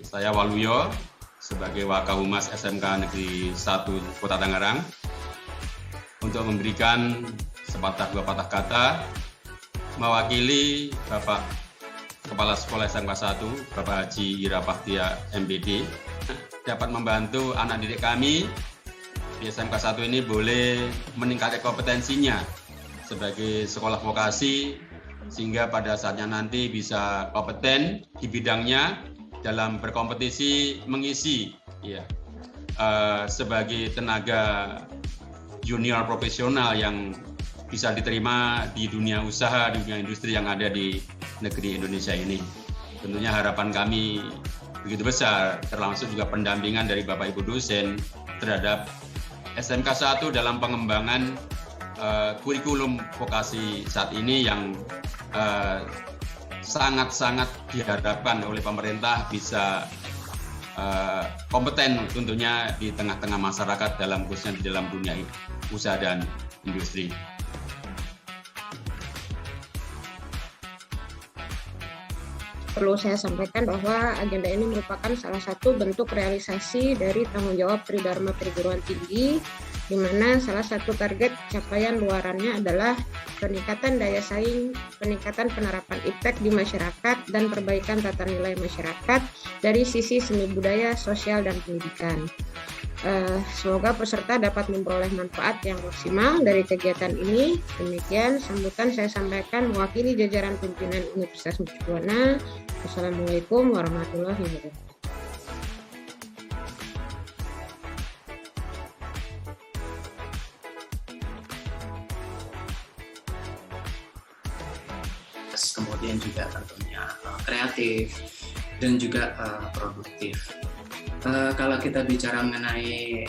Saya Waluyo sebagai Wakahumas SMK Negeri 1 Kota Tangerang untuk memberikan sepatah dua patah kata mewakili Bapak Kepala Sekolah SMK 1, Bapak Haji Ira Paktia MBD, dapat membantu anak didik kami di SMK 1 ini boleh meningkatkan kompetensinya sebagai sekolah vokasi, sehingga pada saatnya nanti bisa kompeten di bidangnya dalam berkompetisi mengisi sebagai tenaga junior profesional yang bisa diterima di dunia usaha, di dunia industri yang ada di negeri Indonesia ini. Tentunya harapan kami begitu besar, termasuk juga pendampingan dari Bapak Ibu dosen terhadap SMK 1 dalam pengembangan kurikulum vokasi saat ini yang sangat-sangat diharapkan oleh pemerintah bisa kompeten tentunya di tengah-tengah masyarakat, dalam khususnya di dalam dunia usaha dan industri. Perlu saya sampaikan bahwa agenda ini merupakan salah satu bentuk realisasi dari tanggung jawab Tridharma Perguruan Tinggi, di mana salah satu target capaian luarannya adalah peningkatan daya saing, peningkatan penerapan IPTEK di masyarakat, dan perbaikan tata nilai masyarakat dari sisi seni budaya, sosial, dan pendidikan. Semoga peserta dapat memperoleh manfaat yang maksimal dari kegiatan ini. Demikian sambutan saya sampaikan mewakili jajaran pimpinan Universitas Mercubuana. Wassalamualaikum warahmatullahi wabarakatuh. Kemudian juga tentunya kreatif dan juga produktif. Kalau kita bicara mengenai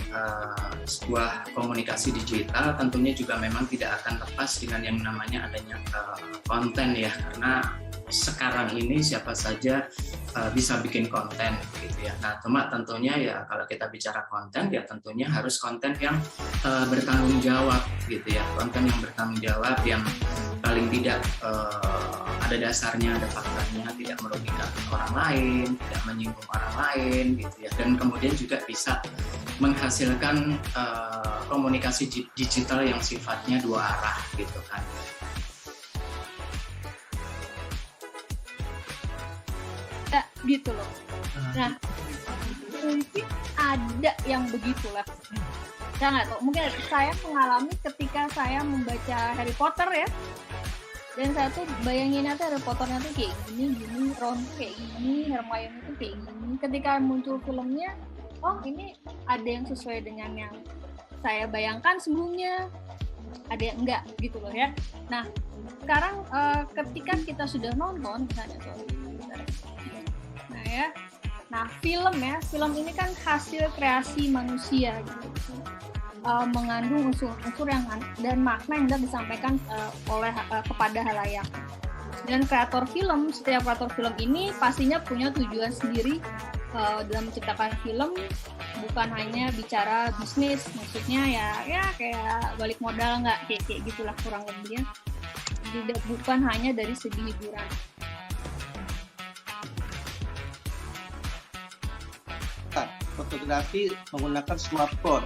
sebuah komunikasi digital, tentunya juga memang tidak akan lepas dengan yang namanya adanya konten ya, karena sekarang ini siapa saja bisa bikin konten gitu ya. Nah, cuma tentunya ya kalau kita bicara konten ya tentunya harus konten yang bertanggung jawab gitu ya, konten yang bertanggung jawab yang paling tidak ada dasarnya, ada faktanya, tidak merugikan orang lain, tidak menyinggung orang lain gitu ya, dan kemudian juga bisa menghasilkan komunikasi digital yang sifatnya dua arah gitu kan. Ya, gitu loh. Nah, mungkin ada yang begitulah. Saya nggak tahu, mungkin saya mengalami ketika saya membaca Harry Potter ya. Dan saya tuh bayanginnya tuh Harry Potternya tuh kayak gini, Ron tuh kayak gini, Hermione tuh kayak gini. Ketika muncul filmnya, oh ini ada yang sesuai dengan yang saya bayangkan sebelumnya, ada yang enggak gitu loh ya. Nah, sekarang ketika kita sudah nonton, misalnya film ini kan hasil kreasi manusia gitu. Mengandung unsur-unsur yang dan makna yang dapat disampaikan kepada halayak. Dan setiap kreator film ini pastinya punya tujuan sendiri dalam menciptakan film, bukan hanya bicara bisnis, maksudnya ya kayak balik modal nggak kayak gitulah kurang lebihnya. Bukan hanya dari segi hiburan. Fotografi menggunakan smartphone.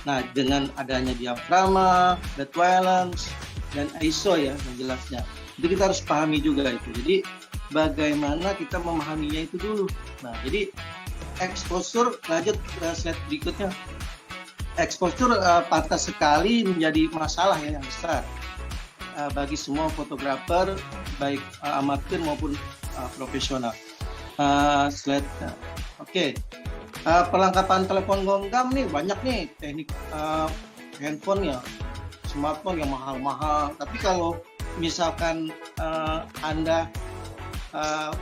Nah, dengan adanya diafragma, red balance, dan ISO ya menjelasnya. Jadi kita harus pahami juga itu. Jadi bagaimana kita memahaminya itu dulu. Nah, jadi exposure, lanjut slide berikutnya. Exposure pantas sekali menjadi masalah ya yang besar bagi semua fotografer, baik amatir maupun profesional. Slide, oke. Perlengkapan telepon genggam nih banyak nih, teknik handphone ya, smartphone yang mahal-mahal. Tapi kalau misalkan Anda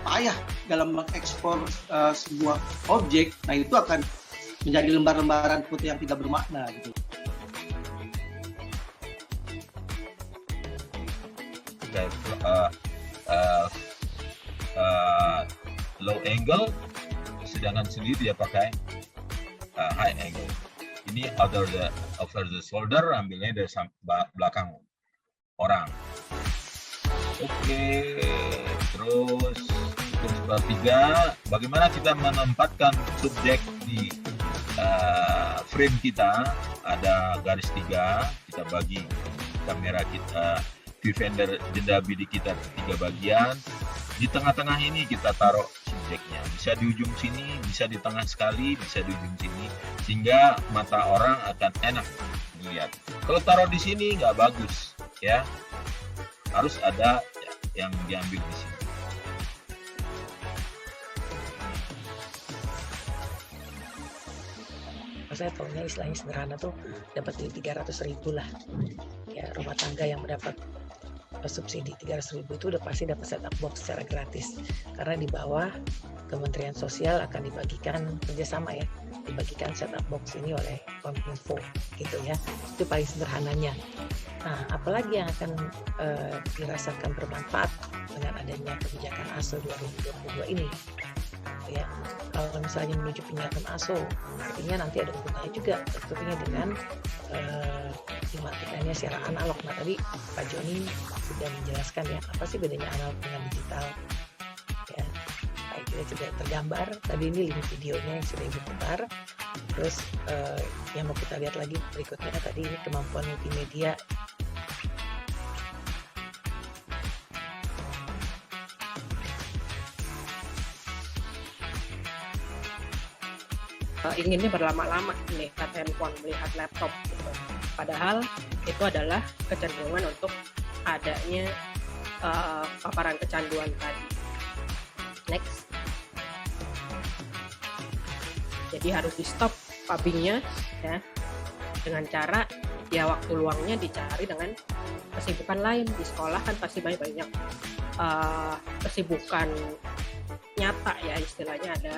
payah dalam mengekspor sebuah objek, nah itu akan menjadi lembar-lembaran foto yang tidak bermakna gitu. Low angle, sedangkan sendiri dia pakai high angle. Ini over the shoulder, ambilnya dari belakang orang. Oke, terus Ketiga, bagaimana kita menempatkan subjek di frame kita. Ada garis 3, kita bagi kamera kita, viewfinder jendela bidik kita 3 bagian. Di tengah-tengah ini kita taruh subjeknya. Bisa di ujung sini, bisa di tengah sekali, bisa di ujung sini, sehingga mata orang akan enak dilihat. Kalau taruh di sini nggak bagus, ya. Harus ada yang diambil di sini. Saya tahunya istilahnya sederhana tuh dapat di 300.000 lah. Ya, rumah tangga yang mendapat subsidi 300.000 itu udah pasti dapat set-top box secara gratis. Karena di bawah Kementerian Sosial akan dibagikan kerjasama ya, dibagikan set-top box ini oleh Kominfo gitu ya. Itu paling sederhananya. Nah, apalagi yang akan dirasakan bermanfaat dengan adanya kebijakan ASO 2022 ini? Ya, kalau misalnya menuju penyiaran ASO, artinya nanti ada hubungannya juga tentunya dengan dimatikannya secara analog. Nah, tadi Pak Joni sudah menjelaskan ya, apa sih bedanya analog dengan digital. Ya, baik, kita sudah tergambar. Tadi ini link videonya yang sudah Ibu putar. Terus yang mau kita lihat lagi berikutnya tadi ini kemampuan multimedia. Inginnya berlama-lama melihat handphone, melihat laptop gitu. Padahal itu adalah kecenderungan untuk adanya paparan kecanduan tadi. Next. Jadi harus di stop pubbingnya ya, dengan cara ya waktu luangnya dicari dengan kesibukan lain. Di sekolah kan pasti banyak kesibukan nyata ya, istilahnya ada,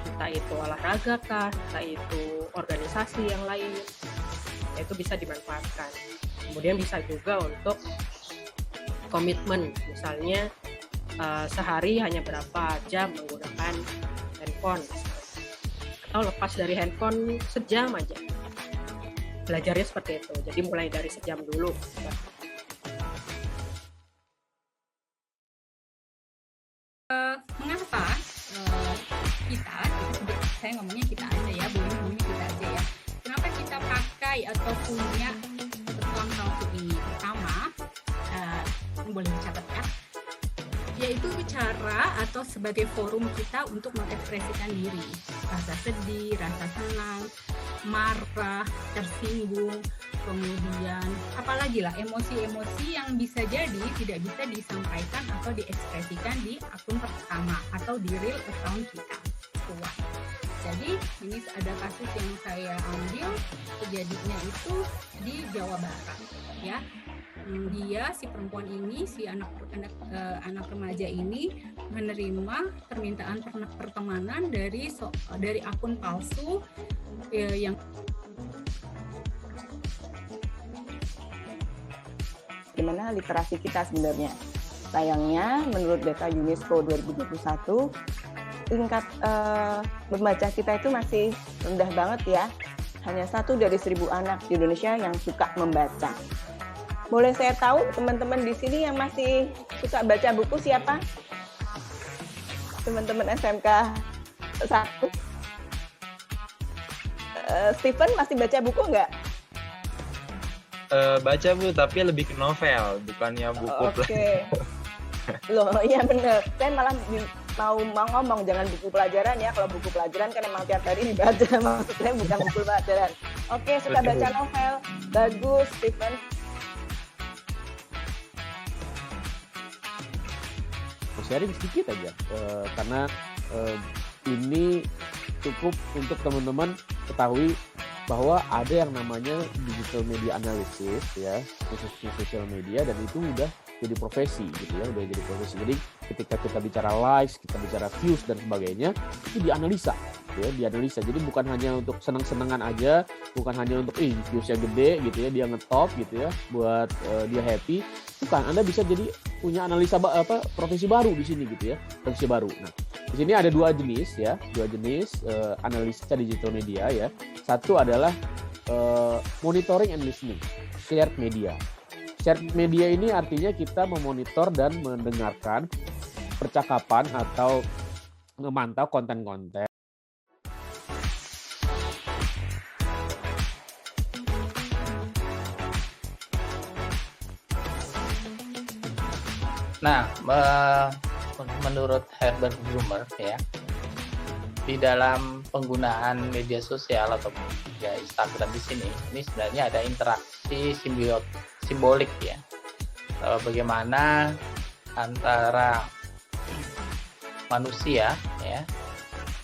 entah itu olahraga kah, entah itu organisasi yang lain, itu bisa dimanfaatkan. Kemudian bisa juga untuk komitmen, misalnya sehari hanya berapa jam menggunakan handphone, atau lepas dari handphone sejam aja. Belajarnya seperti itu, jadi mulai dari sejam dulu. Mengapa saya ngomongnya kita aja ya, boleh ngomongnya kita aja ya. Kenapa kita pakai atau punya uang palsu ini? Pertama, boleh dicatat ya, yaitu cara atau sebagai forum kita untuk mengekspresikan diri, rasa sedih, rasa senang, marah, tersinggung, kemudian apalagi lah emosi-emosi yang bisa jadi tidak bisa disampaikan atau diekspresikan di akun pertama atau di real account kita. Jadi ini ada kasus yang saya ambil, kejadiannya itu di Jawa Barat ya. Dia si perempuan ini, si anak remaja ini menerima permintaan pertemanan dari akun palsu yang gimana literasi kita sebenarnya. Sayangnya menurut data UNESCO 2021 tingkat membaca kita itu masih rendah banget ya. Hanya 1 dari 1.000 anak di Indonesia yang suka membaca. Boleh saya tahu teman-teman di sini yang masih suka baca buku siapa? Teman-teman SMK 1. Steven masih baca buku nggak? Baca Bu, tapi lebih ke novel, bukannya buku. Oke. Loh, iya bener. Saya malah mau ngomong jangan buku pelajaran ya. Kalau buku pelajaran kan emang tiap hari dibaca, maksudnya bukan buku pelajaran. Oke, suka baca novel. Bagus, Stephen. Sharing sedikit aja, karena ini cukup untuk teman-teman ketahui bahwa ada yang namanya digital media analysis ya, khususnya sosial media, dan itu udah jadi profesi gitu ya, udah jadi profesi. Jadi ketika kita bicara likes, kita bicara views dan sebagainya, itu dianalisa ya, dianalisa. Jadi bukan hanya untuk senang-senangan aja, bukan hanya untuk viewsnya gede gitu ya, dia ngetop gitu ya, buat dia happy. Bukan, Anda bisa jadi punya analisa profesi baru di sini gitu ya, profesi baru. Nah, di sini ada dua jenis analisa digital media ya. Satu adalah monitoring and listening, shared media. Shared media ini artinya kita memonitor dan mendengarkan percakapan atau memantau konten-konten. Nah, menurut Herbert Blumer ya, di dalam penggunaan media sosial atau media Instagram di sini, ini sebenarnya ada interaksi simbolik ya. Bagaimana antara manusia ya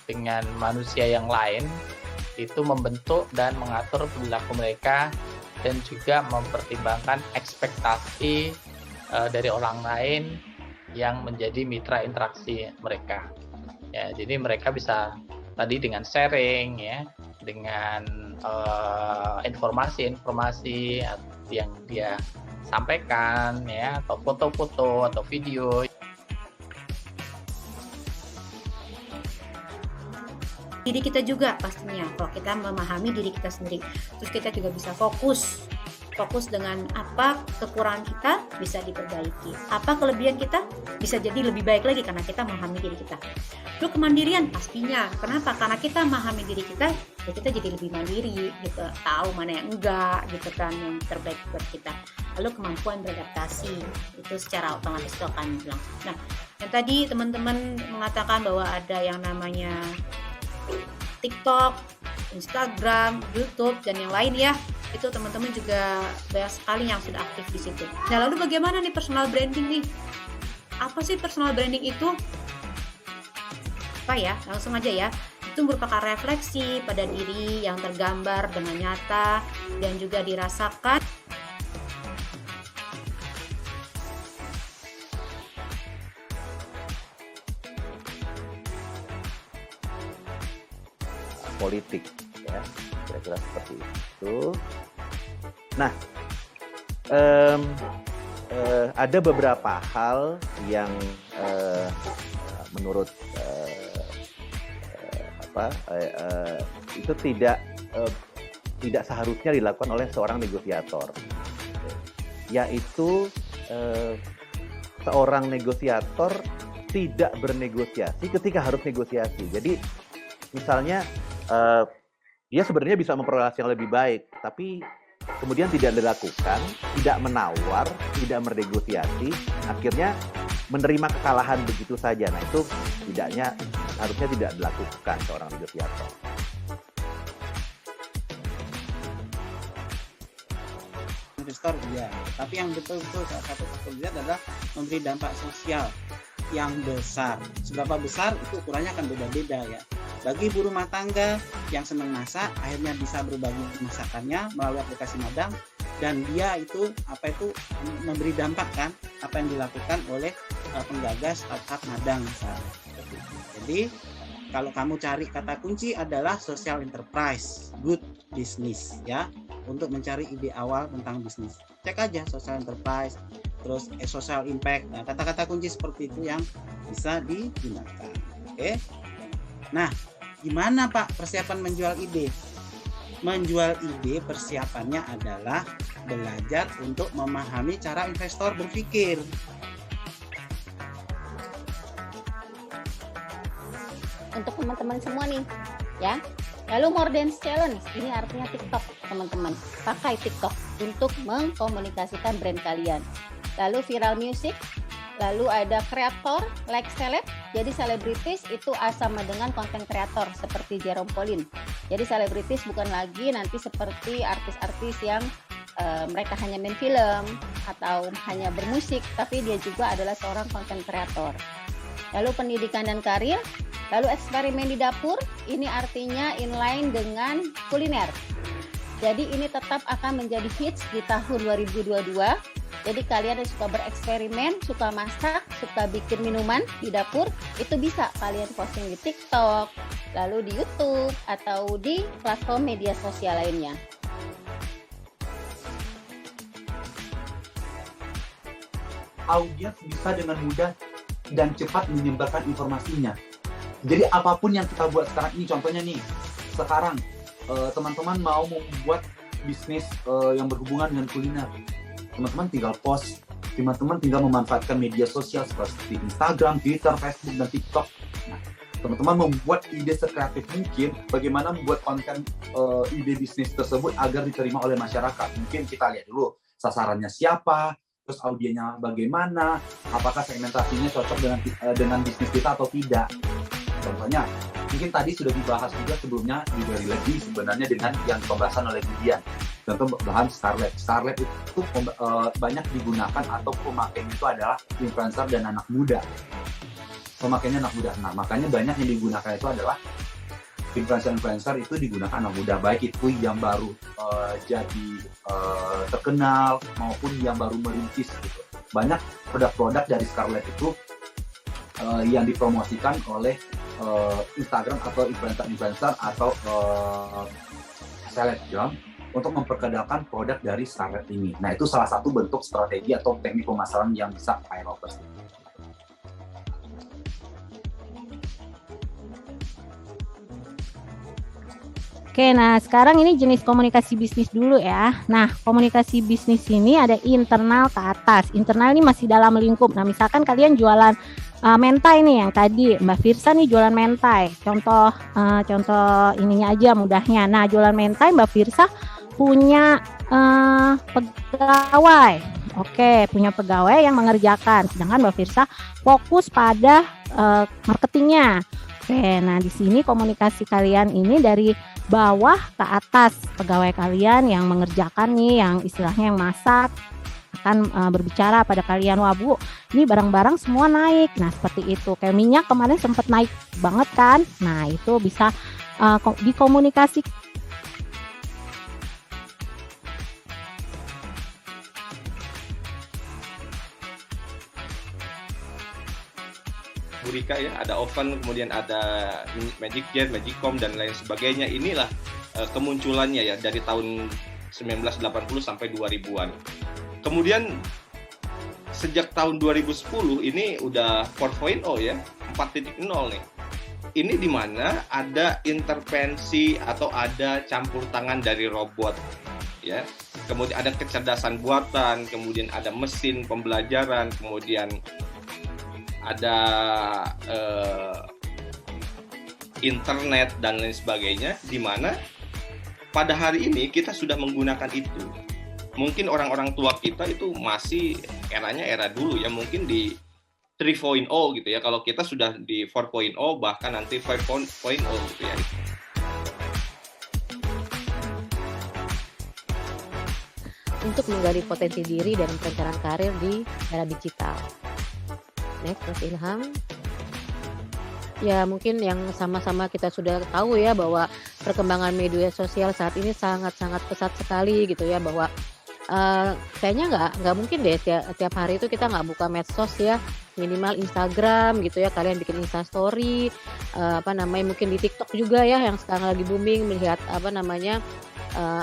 dengan manusia yang lain itu membentuk dan mengatur perilaku mereka dan juga mempertimbangkan ekspektasi dari orang lain yang menjadi mitra interaksi mereka. Ya, jadi mereka bisa tadi dengan sharing ya, dengan informasi-informasi yang dia sampaikan ya, atau foto-foto atau video. Diri kita juga pastinya, kalau kita memahami diri kita sendiri, terus kita juga bisa fokus dengan apa kekurangan kita bisa diperbaiki, apa kelebihan kita bisa jadi lebih baik lagi karena kita memahami diri kita. Lalu kemandirian pastinya, kenapa? Karena kita memahami diri kita, ya kita jadi lebih mandiri gitu, tahu mana yang enggak gitu kan, yang terbaik buat kita. Lalu kemampuan beradaptasi itu secara otomatis itu akan hilang. Nah, yang tadi teman-teman mengatakan bahwa ada yang namanya TikTok, Instagram, YouTube dan yang lain ya, itu teman-teman juga banyak sekali yang sudah aktif di situ. Nah, lalu bagaimana nih personal branding nih? Apa sih personal branding itu? Apa ya? Langsung aja ya. Itu merupakan refleksi pada diri yang tergambar dengan nyata dan juga dirasakan. Politik ya, kira-kira seperti itu. Nah, ada beberapa hal yang menurut itu tidak seharusnya dilakukan oleh seorang negosiator, yaitu seorang negosiator tidak bernegosiasi ketika harus negosiasi. Jadi misalnya dia sebenarnya bisa memperoleh yang lebih baik, tapi kemudian tidak dilakukan, tidak menawar, tidak bernegosiasi, akhirnya menerima kekalahan begitu saja. Nah, itu harusnya tidak dilakukan seorang negosiator. Investor ya, tapi yang betul-betul salah satu lihat adalah memberi dampak sosial yang besar. Seberapa besar itu ukurannya akan beda-beda ya. Bagi ibu rumah tangga yang senang masak, akhirnya bisa berbagi masakannya melalui aplikasi Madang, dan dia itu memberi dampak kan apa yang dilakukan oleh penggagas startup Madang misalnya. Jadi kalau kamu cari kata kunci adalah social enterprise, good business ya, untuk mencari ide awal tentang bisnis. Cek aja social enterprise, terus social impact. Nah, kata-kata kunci seperti itu yang bisa digunakan. Oke. Nah, gimana Pak persiapan menjual ide? Menjual ide persiapannya adalah belajar untuk memahami cara investor berpikir. Untuk teman-teman semua nih, ya. Lalu more dance challenge, ini artinya TikTok, teman-teman. Pakai TikTok untuk mengkomunikasikan brand kalian. Lalu viral music, lalu ada kreator like seleb. Jadi selebritis itu sama dengan konten kreator seperti Jerome Pauline. Jadi selebritis bukan lagi nanti seperti artis-artis yang mereka hanya main film atau hanya bermusik, tapi dia juga adalah seorang konten kreator. Lalu pendidikan dan karir, lalu eksperimen di dapur, ini artinya inline dengan kuliner. Jadi ini tetap akan menjadi hits di tahun 2022. Jadi kalian yang suka bereksperimen, suka masak, suka bikin minuman di dapur, itu bisa kalian posting di TikTok, lalu di YouTube, atau di platform media sosial lainnya. Audiens bisa dengan mudah dan cepat menyebarkan informasinya. Jadi apapun yang kita buat sekarang ini, contohnya nih, sekarang teman-teman mau membuat bisnis yang berhubungan dengan kuliner, teman-teman tinggal post teman-teman tinggal memanfaatkan media sosial seperti Instagram, Twitter, Facebook, dan TikTok. Nah, teman-teman membuat ide sekreatif mungkin bagaimana membuat konten ide bisnis tersebut agar diterima oleh masyarakat. Mungkin kita lihat dulu sasarannya siapa, terus audiennya bagaimana, apakah segmentasinya cocok dengan bisnis kita atau tidak. Contohnya, mungkin tadi sudah dibahas juga sebelumnya di Religi sebenarnya dengan yang pembahasan oleh Didian. Contoh bahan Starlet. Starlet itu banyak digunakan atau pemakainya itu adalah influencer dan anak muda. Pemakainya anak muda. Nah, makanya banyak yang digunakan itu adalah influencer itu digunakan anak muda, baik itu yang baru jadi terkenal maupun yang baru merintis gitu. Banyak produk-produk dari Starlet itu yang dipromosikan oleh Instagram atau influencer atau selebgram untuk memperkenalkan produk dari Starlet ini. Nah, itu salah satu bentuk strategi atau teknik pemasaran yang bisa Firelovers. Oke, nah sekarang ini jenis komunikasi bisnis dulu ya. Nah, komunikasi bisnis ini ada internal ke atas. Internal ini masih dalam lingkup. Nah, misalkan kalian jualan mentai nih yang tadi Mbak Firsa nih jualan mentai. Contoh ininya aja mudahnya. Nah, jualan mentai Mbak Firsa punya pegawai. Oke, punya pegawai yang mengerjakan. Sedangkan Mbak Firsa fokus pada marketingnya. Oke, nah di sini komunikasi kalian ini dari bawah ke atas, pegawai kalian yang mengerjakan nih, yang istilahnya yang masak akan berbicara pada kalian, wah Bu, ini barang-barang semua naik. Nah seperti itu, kayak minyak kemarin sempat naik banget kan. Nah itu bisa dikomunikasi. Bu Rika ya, ada oven, kemudian ada Magic Jet, Magicom dan lain sebagainya. Inilah kemunculannya ya dari tahun 1980 sampai 2000-an. Kemudian sejak tahun 2010 ini udah 4.0 ya, 4.0 nih. Ini di mana ada intervensi atau ada campur tangan dari robot ya. Kemudian ada kecerdasan buatan, kemudian ada mesin pembelajaran, kemudian ada internet dan lain sebagainya, di mana pada hari ini kita sudah menggunakan itu. Mungkin orang-orang tua kita itu masih eranya era dulu ya, mungkin di 3.0 gitu ya. Kalau kita sudah di 4.0 bahkan nanti 5.0 gitu ya. Untuk menggali potensi diri dan perencanaan karir di era digital. Next, Mas Ilham. Ya mungkin yang sama-sama kita sudah tahu ya bahwa perkembangan media sosial saat ini sangat-sangat pesat sekali gitu ya, bahwa kayaknya nggak mungkin deh tiap hari itu kita nggak buka medsos ya, minimal Instagram gitu ya, kalian bikin Instastory, mungkin di TikTok juga ya yang sekarang lagi booming, melihat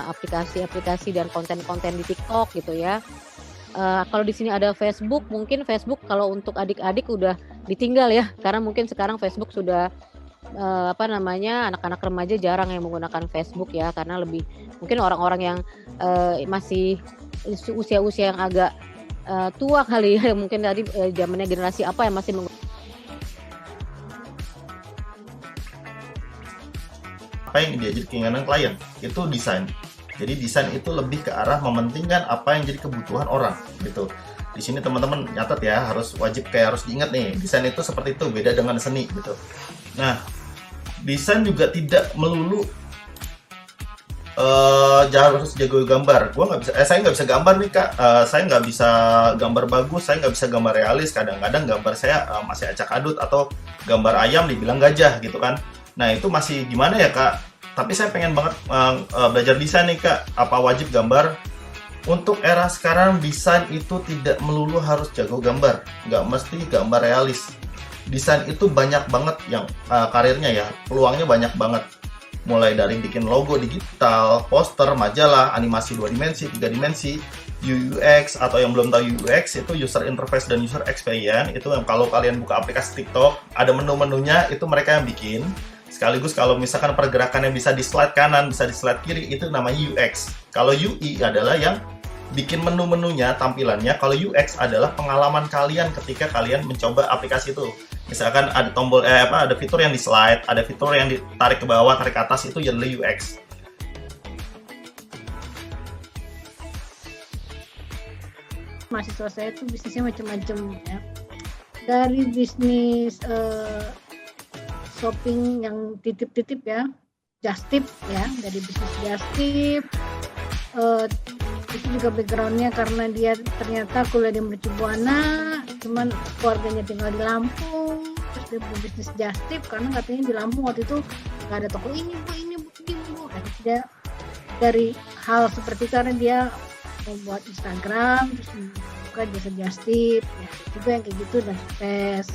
aplikasi-aplikasi dan konten-konten di TikTok gitu ya. Kalau di sini ada Facebook, mungkin Facebook kalau untuk adik-adik udah ditinggal ya, karena mungkin sekarang Facebook sudah anak-anak remaja jarang yang menggunakan Facebook ya, karena lebih mungkin orang-orang yang masih usia-usia yang agak tua kali ya, mungkin tadi zamannya generasi apa yang masih apa yang diajak keinginan klien itu desain. Jadi desain itu lebih ke arah mementingkan apa yang jadi kebutuhan orang gitu. Di sini teman-teman nyatat ya, harus diingat nih, desain itu seperti itu, beda dengan seni gitu. Nah, desain juga tidak melulu harus jago gambar. Saya nggak bisa gambar nih Kak. Saya nggak bisa gambar bagus, saya nggak bisa gambar realis. Kadang-kadang gambar saya masih acak-adut atau gambar ayam dibilang gajah gitu kan. Nah itu masih gimana ya Kak? Tapi saya pengen banget belajar desain nih Kak. Apa wajib gambar? Untuk era sekarang desain itu tidak melulu harus jago gambar, nggak mesti gambar realis. Desain itu banyak banget yang karirnya ya, peluangnya banyak banget. Mulai dari bikin logo digital, poster, majalah, animasi 2 dimensi, 3 dimensi, UX, atau yang belum tahu UX itu user interface dan user experience. Itu yang kalau kalian buka aplikasi TikTok, ada menu-menunya, itu mereka yang bikin. Sekaligus kalau misalkan pergerakannya bisa di slide kanan, bisa di slide kiri, itu namanya UX. Kalau UI adalah yang bikin menu-menunya, tampilannya. Kalau UX adalah pengalaman kalian ketika kalian mencoba aplikasi itu. Misalkan ada tombol ada fitur yang di slide, ada fitur yang ditarik ke bawah, tarik ke atas, itu adalah UX. Mahasiswa saya itu bisnisnya macam-macam ya. Dari bisnis shopping yang titip-titip ya, just tip ya, dari bisnis just tip. Itu juga backgroundnya karena dia ternyata kuliah di Mercu Buana, cuman keluarganya tinggal di Lampung, terus dia berbisnis just tip karena katanya di Lampung waktu itu nggak ada toko ini bu. Dia dari hal seperti karena dia membuat Instagram, terus membuka jasa just tip, ya juga yang kayak gitu dan sukses.